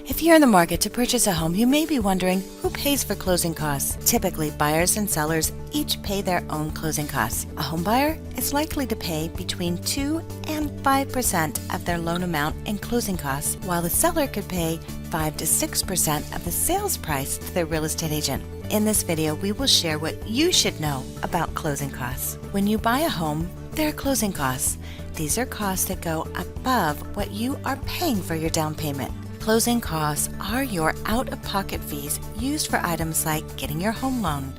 If you're in the market to purchase a home, you may be wondering who pays for closing costs. Typically, buyers and sellers each pay their own closing costs. A home buyer is likely to pay between 2 and 5% of their loan amount in closing costs, while the seller could pay 5 to 6% of the sales price to their real estate agent. In this video, we will share what you should know about closing costs. When you buy a home, there are closing costs. These are costs that go above what you are paying for your down payment. Closing costs are your out-of-pocket fees used for items like getting your home loan,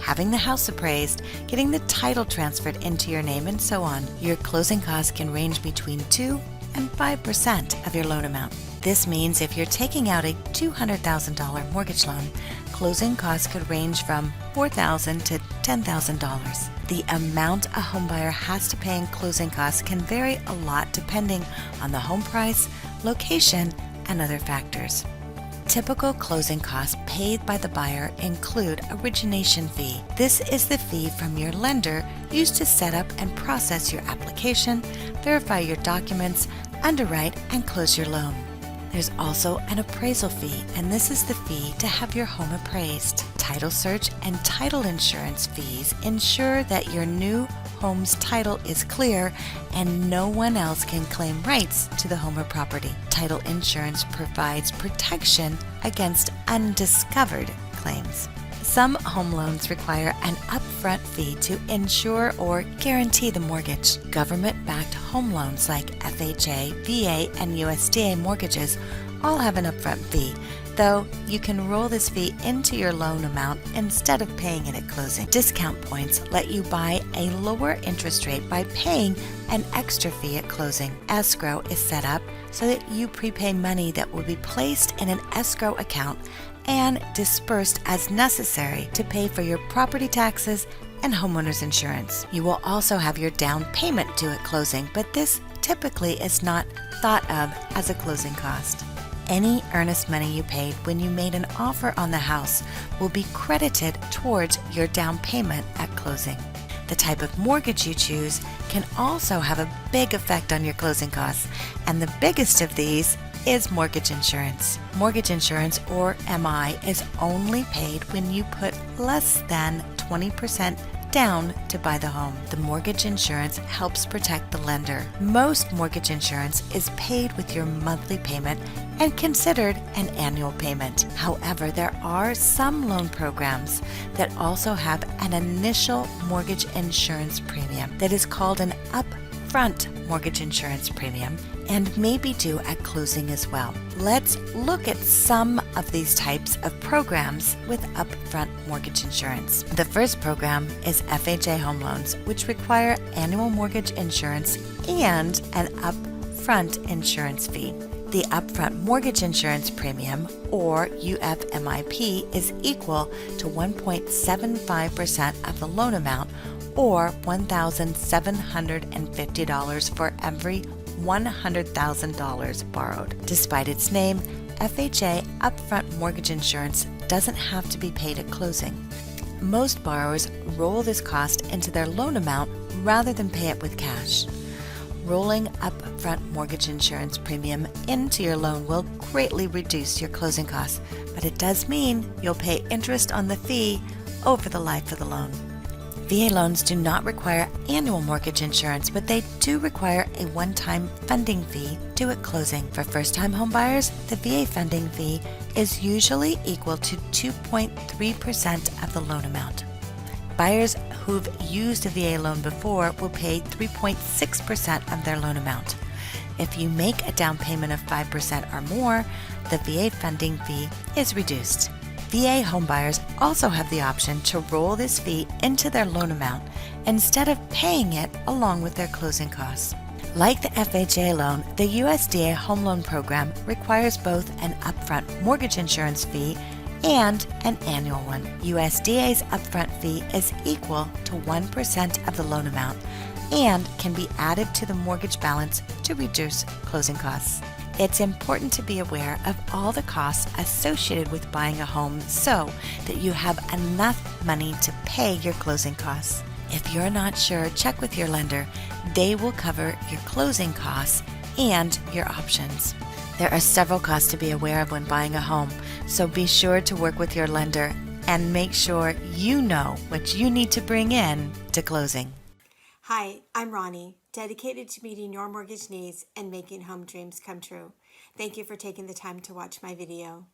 having the house appraised, getting the title transferred into your name, and so on. Your closing costs can range between 2 and 5% of your loan amount. This means if you're taking out a $200,000 mortgage loan, closing costs could range from $4,000 to $10,000. The amount a homebuyer has to pay in closing costs can vary a lot depending on the home price, location, and other factors. Typical closing costs paid by the buyer include origination fee. This is the fee from your lender used to set up and process your application, verify your documents, underwrite, and close your loan. There's also an appraisal fee, and this is the fee to have your home appraised. Title search and title insurance fees ensure that your new home's title is clear and no one else can claim rights to the home or property. Title insurance provides protection against undiscovered claims. Some home loans require an upfront fee to insure or guarantee the mortgage. Government-backed home loans like FHA, VA, and Usda mortgages all have an upfront fee, though you can roll this fee into your loan amount instead of paying it at closing. Discount points let you buy a lower interest rate by paying an extra fee at closing. Escrow is set up so that you prepay money that will be placed in an escrow account and dispersed as necessary to pay for your property taxes and homeowner's insurance. You will also have your down payment due at closing, but this typically is not thought of as a closing cost. Any earnest money you paid when you made an offer on the house will be credited towards your down payment at closing. The type of mortgage you choose can also have a big effect on your closing costs, and the biggest of these is mortgage insurance. Mortgage insurance, or MI, is only paid when you put less than 20% down to buy the home. The mortgage insurance helps protect the lender. Most mortgage insurance is paid with your monthly payment and considered an annual payment. However, there are some loan programs that also have an initial mortgage insurance premium that is called an upfront mortgage insurance premium and may be due at closing as well. Let's look at some of these types of programs with upfront mortgage insurance. The first program is FHA home loans, which require annual mortgage insurance and an upfront insurance fee. The upfront mortgage insurance premium, or UFMIP, is equal to 1.75% of the loan amount, or $1,750 for every $100,000 borrowed. Despite its name, FHA upfront mortgage insurance doesn't have to be paid at closing. Most borrowers roll this cost into their loan amount rather than pay it with cash. Rolling upfront mortgage insurance premium into your loan will greatly reduce your closing costs, but it does mean you'll pay interest on the fee over the life of the loan. VA loans do not require annual mortgage insurance, but they do require a one-time funding fee due at closing. For first-time home buyers, the VA funding fee is usually equal to 2.3% of the loan amount. Buyers who've used a VA loan before will pay 3.6% of their loan amount. If you make a down payment of 5% or more, the VA funding fee is reduced. VA homebuyers also have the option to roll this fee into their loan amount instead of paying it along with their closing costs. Like the FHA loan, the USDA Home Loan Program requires both an upfront mortgage insurance fee and an annual one. USDA's upfront fee is equal to 1% of the loan amount and can be added to the mortgage balance to reduce closing costs. It's important to be aware of all the costs associated with buying a home so that you have enough money to pay your closing costs. If you're not sure, check with your lender. They will cover your closing costs and your options. There are several costs to be aware of when buying a home, so be sure to work with your lender and make sure you know what you need to bring in to closing. Hi, I'm Roni, dedicated to meeting your mortgage needs and making home dreams come true. Thank you for taking the time to watch my video.